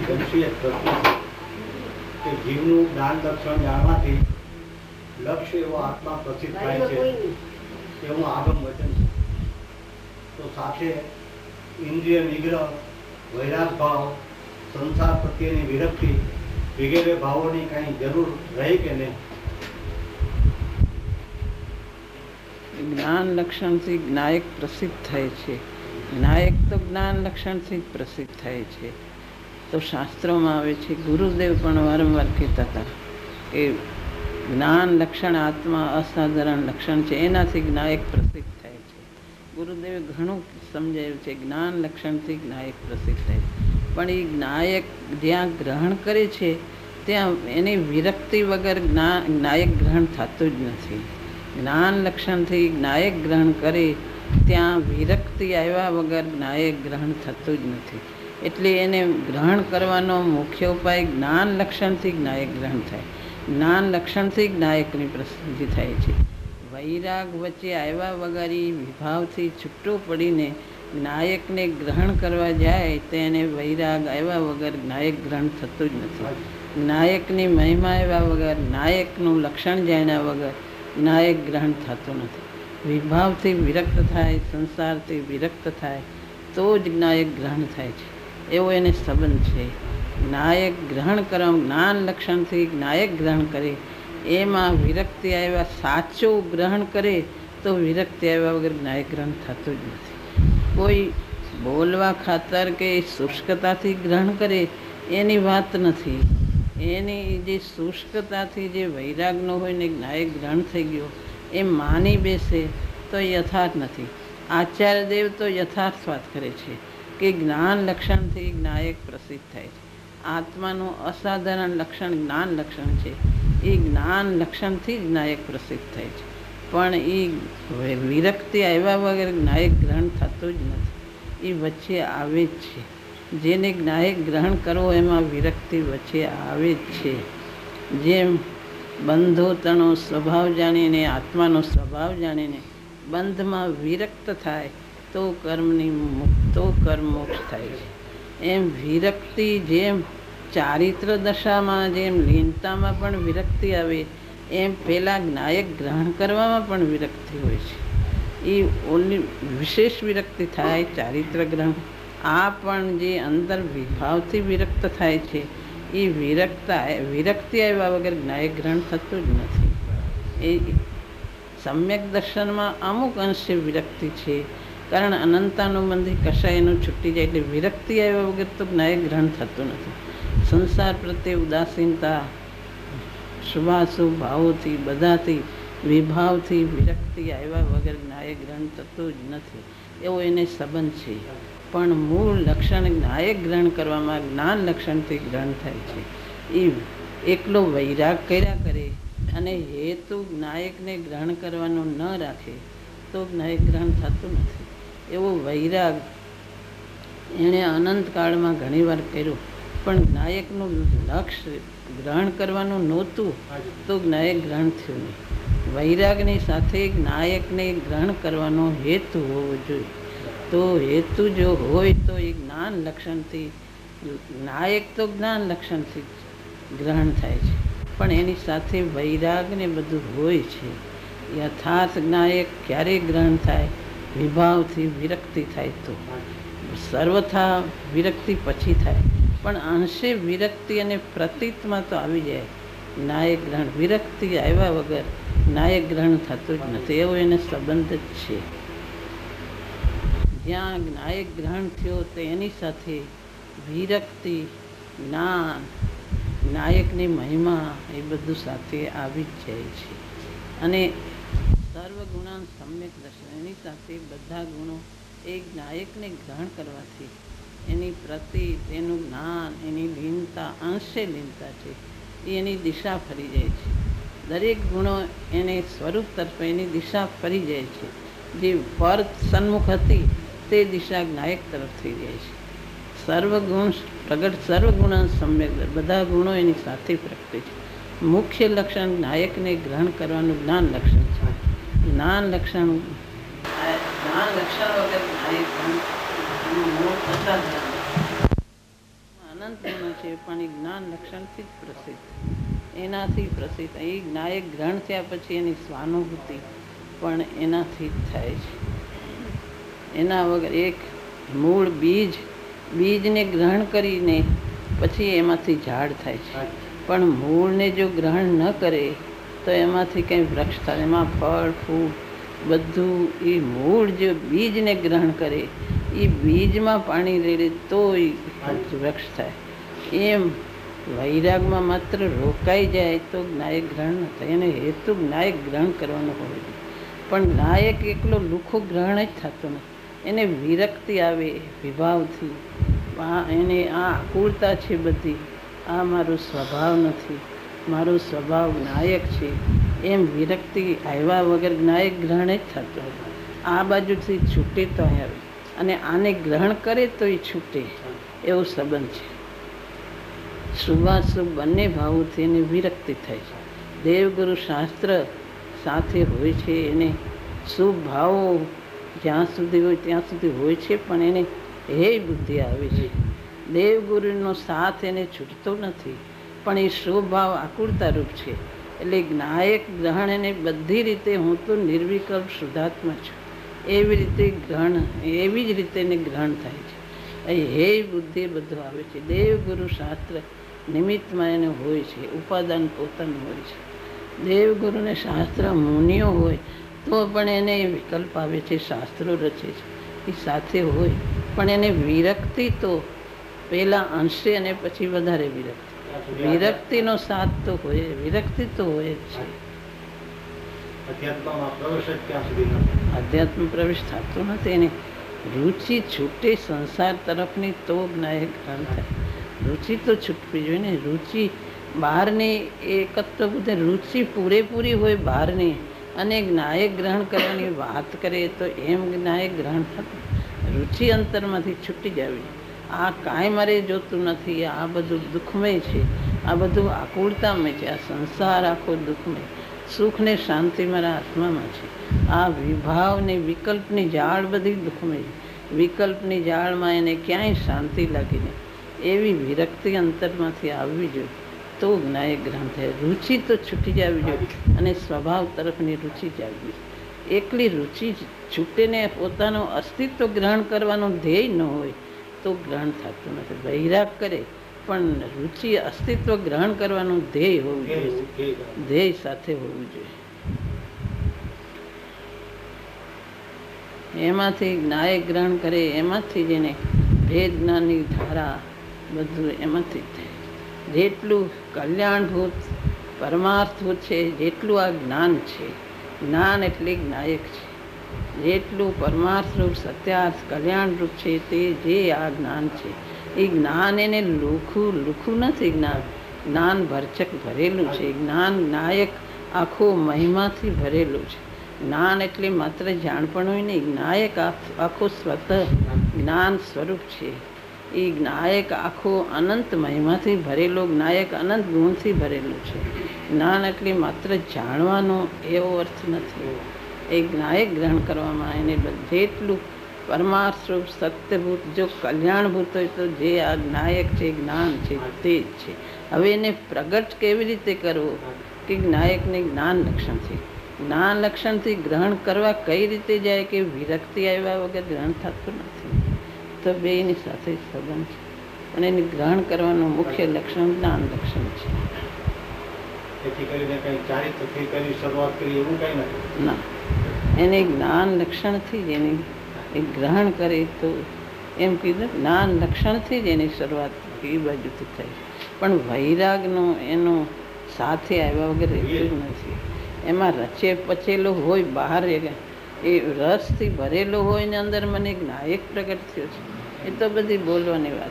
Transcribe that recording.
જમશીએ પ્રશ્ન કે જીવનું જ્ઞાન લક્ષણ જાણવાથી લક્ષ્ય એવો આત્મા પ્રસિદ્ધ થાય છે એવું આગમ વચન છે. તો સાથે ઇન્દ્રિય નિગ્રહ, વૈરાગ ભાવ, સંસાર પ્રત્યેની વિરક્તિ વગેરે ભાવોની કાંઈ જરૂર રહી કે નહીં? જ્ઞાન લક્ષણથી જ્ઞાયક પ્રસિદ્ધ થાય છે. જ્ઞાયક તો જ્ઞાન લક્ષણથી જ પ્રસિદ્ધ થાય છે. તો શાસ્ત્રોમાં આવે છે, ગુરુદેવ પણ વારંવાર કહેતા હતા કે જ્ઞાન લક્ષણ આત્મા અસાધારણ લક્ષણ છે, એનાથી જ્ઞાયક પ્રસિદ્ધ થાય છે. ગુરુદેવે ઘણું સમજાવ્યું છે, જ્ઞાન લક્ષણથી જ્ઞાયક પ્રસિદ્ધ થાય છે. પણ એ જ્ઞાયક જ્યાં ગ્રહણ કરે છે ત્યાં એની વિરક્તિ વગર જ્ઞાયક ગ્રહણ થતું જ નથી. જ્ઞાન લક્ષણથી જ્ઞાયક ગ્રહણ કરે ત્યાં વિરક્તિ આવ્યા વગર જ્ઞાયક ગ્રહણ થતું જ નથી. એટલે એને ગ્રહણ કરવાનો મુખ્ય ઉપાય જ્ઞાન લક્ષણથી જ્ઞાયક ગ્રહણ થાય. જ્ઞાન લક્ષણથી જ્ઞાયકની પ્રસિદ્ધિ થાય છે. વૈરાગ વચ્ચે આવ્યા વગર એ વિભાવથી છૂટો પડીને જ્ઞાયકને ગ્રહણ કરવા જાય તો એને વૈરાગ આવ્યા વગર જ્ઞાયક ગ્રહણ થતું જ નથી. જ્ઞાયકની મહિમા આવ્યા વગર, જ્ઞાયકનું લક્ષણ જાણ્યા વગર જ્ઞાયક ગ્રહણ થતું નથી. વિભાવથી વિરક્ત થાય, સંસારથી વિરક્ત થાય તો જ જ્ઞાયક ગ્રહણ થાય છે. એવો એને સંબંધ છે. જ્ઞાયક ગ્રહણ કરવા, જ્ઞાન લક્ષણથી જ્ઞાયક ગ્રહણ કરે એમાં વિરક્તિ આવ્યા, સાચું ગ્રહણ કરે તો વિરક્તિ આવ્યા વગર જ્ઞાયક ગ્રહણ થતું જ નથી. કોઈ બોલવા ખાતર કે શુષ્કતાથી ગ્રહણ કરે એની વાત નથી. એની જે શુષ્કતાથી જે વૈરાગનો હોય ને જ્ઞાયક ગ્રહણ થઈ ગયો એ માની બેસે તો યથાર્થ નથી. આચાર્યદેવ તો યથાર્થ વાત કરે છે કે જ્ઞાન લક્ષણથી જ્ઞાયક પ્રસિદ્ધ થાય છે. આત્માનું અસાધારણ લક્ષણ જ્ઞાન લક્ષણ છે. એ જ્ઞાન લક્ષણથી જ જ્ઞાયક પ્રસિદ્ધ થાય છે. પણ એ વિરક્તિ આવ્યા વગર જ્ઞાયક ગ્રહણ થતું જ નથી. એ વચ્ચે આવે જ છે. જેને જ્ઞાયક ગ્રહણ કરવો એમાં વિરક્તિ વચ્ચે આવે જ છે. જેમ બંધોતણો સ્વભાવ જાણીને, આત્માનો સ્વભાવ જાણીને બંધમાં વિરક્ત થાય તો કર્મ મોક્ષ થાય છે. એમ વિરક્તિ જેમ ચારિત્ર દશામાં, જેમ લીનતામાં પણ વિરક્તિ આવે એમ પહેલાં જ્ઞાયક ગ્રહણ કરવામાં પણ વિરક્તિ હોય છે. એ ઓલી વિશેષ વિરક્તિ થાય ચારિત્ર ગ્રહણ. આ પણ જે અંદર વિભાવથી વિરક્ત થાય છે એ વિરક્તિ આવ્યા વગર જ્ઞાયક ગ્રહણ થતું જ નથી. એ સમ્યક દર્શનમાં અમુક અંશે વિરક્તિ છે, કારણ અનંતાનુબંધી કશાયનું છૂટી જાય એટલે વિરક્તિ આવ્યા વગર તો જ્ઞાયક ગ્રહણ થતું નથી. સંસાર પ્રત્યે ઉદાસીનતા, શુભાશુભ ભાવોથી, બધાથી વિભાવથી વિરક્તિ આવ્યા વગર જ્ઞાયક ગ્રહણ થતું જ નથી. એવો એને સંબંધ છે. પણ મૂળ લક્ષણ જ્ઞાયક ગ્રહણ કરવામાં જ્ઞાન લક્ષણથી ગ્રહણ થાય છે. એ એકલો વૈરાગ કર્યા કરે અને હેતુ જ્ઞાયકને ગ્રહણ કરવાનો ન રાખે તો જ્ઞાયક ગ્રહણ થતું નથી. એવો વૈરાગ એણે અનંતકાળમાં ઘણીવાર કર્યો, પણ જ્ઞાયકનું લક્ષ્ય ગ્રહણ કરવાનું નહોતું તો જ્ઞાયક ગ્રહણ થયું નહીં. વૈરાગની સાથે જ્ઞાયકને ગ્રહણ કરવાનો હેતુ હોવો જોઈએ. તો હેતુ જો હોય તો એ જ્ઞાન લક્ષણથી, જ્ઞાયક તો જ્ઞાન લક્ષણથી ગ્રહણ થાય છે, પણ એની સાથે વૈરાગ ને બધું હોય છે. યથાર્થ જ્ઞાયક ક્યારે ગ્રહણ થાય? વિભાવથી વિરક્તિ થાય તો. સર્વથા વિરક્તિ પછી થાય, પણ અંશે વિરક્તિ અને પ્રતીતમાં તો આવી જાય જ્ઞાયક ગ્રહણ. વિરક્તિ આવ્યા વગર જ્ઞાયક ગ્રહણ થતું જ નથી. એવો એને સંબંધ જ છે. જ્યાં જ્ઞાયક ગ્રહણ થયો તો એની સાથે વિરક્તિ, જ્ઞાન, જ્ઞાયકની મહિમા એ બધું સાથે આવી જ જાય છે. અને સર્વગુણાન સમ્યક દર્શન, એની સાથે બધા ગુણો એ જ્ઞાયકને ગ્રહણ કરવાથી એની પ્રતિ, એનું જ્ઞાન, એની લીનતા, અંશે લીનતા છે એ એની દિશા ફરી જાય છે. દરેક ગુણો એને સ્વરૂપ તરફ એની દિશા ફરી જાય છે. જે પર સન્મુખ હતી તે દિશા જ્ઞાયક તરફ થઈ જાય છે. સર્વગુણ પ્રગટ, સર્વગુણ સમ્યક, બધા ગુણો એની સાથે પ્રગટે છે. મુખ્ય લક્ષણ જ્ઞાયકને ગ્રહણ કરવાનું જ્ઞાન લક્ષણ છે. જ્ઞાન લક્ષણ વગર જ્ઞાયક ગ્રહણ મૂળ અસાધારણ. અનંત ગુણો છે, પણ એ જ્ઞાન લક્ષણથી જ પ્રસિદ્ધ, એનાથી પ્રસિદ્ધ. એ નાયક ગ્રહણ થયા પછી એની સ્વાનુભૂતિ પણ એનાથી જ થાય છે. એના વગર એક મૂળ બીજને ગ્રહણ કરીને પછી એમાંથી ઝાડ થાય છે, પણ મૂળને જો ગ્રહણ ન કરે તો એમાંથી કંઈ વૃક્ષ થાય. એમાં ફળ ફૂલ બધું એ મૂળ જો બીજને ગ્રહણ કરે, એ બીજમાં પાણી રેડે તો એ વૃક્ષ થાય. એમ વૈરાગમાં માત્ર રોકાઈ જાય તો નાયક ગ્રહણ ન થાય. એને હેતુ નાયક ગ્રહણ કરવાનો હોય, પણ નાયક એકલો લુખો ગ્રહણ જ થતો નથી. એને વિરક્તિ આવે વિભાવથી, એને આ આકુળતા છે બધી, આ મારો સ્વભાવ નથી, મારો સ્વભાવ નાયક છે, એમ વિરક્તિ આવ્યા વગર નાયક ગ્રહણ જ થતો હોય. આ બાજુથી છૂટે તો આવે, અને આને ગ્રહણ કરે તો એ છૂટે, એવો સંબંધ છે. શુભાશુભ બંને ભાવોથી એને વિરક્તિ થાય છે. દેવગુરુ શાસ્ત્ર સાથે હોય છે, એને શુભ ભાવો જ્યાં સુધી હોય ત્યાં સુધી હોય છે, પણ એને હે બુદ્ધિ આવે છે. દેવગુરુનો સાથ એને છૂટતો નથી, પણ એ શુભ ભાવ આકુળતા રૂપ છે. એટલે નાયક ગ્રહણ એને બધી રીતે, હું તો નિર્વિકલ્પ શુદ્ધાત્મા છું, એવી રીતે ગ્રહણ, એવી જ રીતે એને ગ્રહણ થાય છે. એ હે બુદ્ધિ બધું આવે છે. દેવગુરુ શાસ્ત્ર નિમિત્તમાં એને હોય છે, ઉપાદાન પોતાનું હોય છે. દેવગુરુને શાસ્ત્ર મુનિઓ હોય તો પણ એને વિકલ્પ આવે છે, શાસ્ત્રો રચે છે, એ સાથે હોય, પણ એને વિરક્તિ તો પહેલાં અંશે અને પછી વધારે વિરક્તિનો સાથ તો હોય, વિરક્તિ તો હોય જ છે. અધ્યાત્મ પ્રવેશ થતો નથી. એને રુચિ છૂટે સંસાર તરફની તો નાયક ગ્રહણ થાય. રુચિ તો છૂટવી જોઈએ ને. રુચિ બહારની એકત્ર બુદ્ધિ, રુચિ પૂરેપૂરી હોય બહારની, અને નાયક ગ્રહણ કરવાની વાત કરે તો એમ નાયક ગ્રહણ થતું. રુચિ અંતરમાંથી છૂટી જવી. આ કાંઈ મારે જોતું નથી, આ બધું દુઃખમય છે, આ બધું આકુળતામય છે, આ સંસાર આખો દુઃખમય, સુખ ને શાંતિ મારા આત્મામાં છે. આ વિભાવ ને વિકલ્પની જાળ બધી દુઃખમય, વિકલ્પની જાળમાં એને ક્યાંય શાંતિ લાગી નહીં. એવી વિરક્તિ અંતરમાંથી આવવી જોઈએ તો નાયક ગ્રહણ થાય. રુચિ તો છૂટી જવી જોઈએ, અને સ્વભાવ તરફની રુચિ જ આવવી જોઈએ. એકલી રુચિ છૂટે ને પોતાનું અસ્તિત્વ ગ્રહણ કરવાનું ધ્યેય ન હોય તો ગ્રહણ થતું નથી. વૈરાગ કરે પણ રુચિ અસ્તિત્વ ગ્રહણ કરવાનું ધ્યેય હોવું જોઈએ, ધ્યેય સાથે હોવું જોઈએ. એમાંથી નાયક ગ્રહણ કરે, એમાંથી જેને ભેદ જ્ઞાનની ધારા બધું એમાંથી જ થાય. જેટલું કલ્યાણભૂત પરમાર્થભૂત છે, જેટલું આ જ્ઞાન છે, જ્ઞાન એટલે નાયક છે. જેટલું પરમાર્થરૂપ સત્યાર્થ કલ્યાણરૂપ છે તે જે આ જ્ઞાન છે, એ જ્ઞાન એને લુખું નથી. જ્ઞાન ભરચક ભરેલું છે. જ્ઞાન નાયક આખો મહિમાથી ભરેલું છે. જ્ઞાન એટલે માત્ર જાણપણ હોય નહીં, નાયક આખો સ્વતઃ જ્ઞાન સ્વરૂપ છે. એ નાયક આખો અનંત મહિમાથી ભરેલો, નાયક અનંત ગુણથી ભરેલું છે. જ્ઞાન એટલે માત્ર જાણવાનો એવો અર્થ નથી. એ નાયક ગ્રહણ કરવામાં એને જેટલું પરમાર્થરૂપ સત્યભૂત, જો કલ્યાણભૂત હોય તો જે આ નાયક છે, જ્ઞાન છે, તે જ છે. હવે એને પ્રગટ કેવી રીતે કરવો કે નાયકને જ્ઞાન લક્ષણથી, જ્ઞાન લક્ષણથી ગ્રહણ કરવા કઈ રીતે જાય કે વિરક્તિ આવ્યા વગર ગ્રહણ થતું નથી. તો બેની સાથે સંબંધ છે, પણ એને ગ્રહણ કરવાનું મુખ્ય લક્ષણ જ્ઞાન લક્ષણ છે. ના, એને જ્ઞાન લક્ષણથી જ એની ગ્રહણ કરે તો એમ કીધું, જ્ઞાન લક્ષણથી જ એની શરૂઆત એ બાજુથી થાય. પણ વૈરાગનો એનો સાથે આવ્યા વગર રહેતું જ નથી. એમાં રચે પચેલો હોય, બહાર એ રસથી ભરેલો હોય ને અંદર મને નાયક પ્રગટ થયો છે, એ તો બધી બોલવાની વાત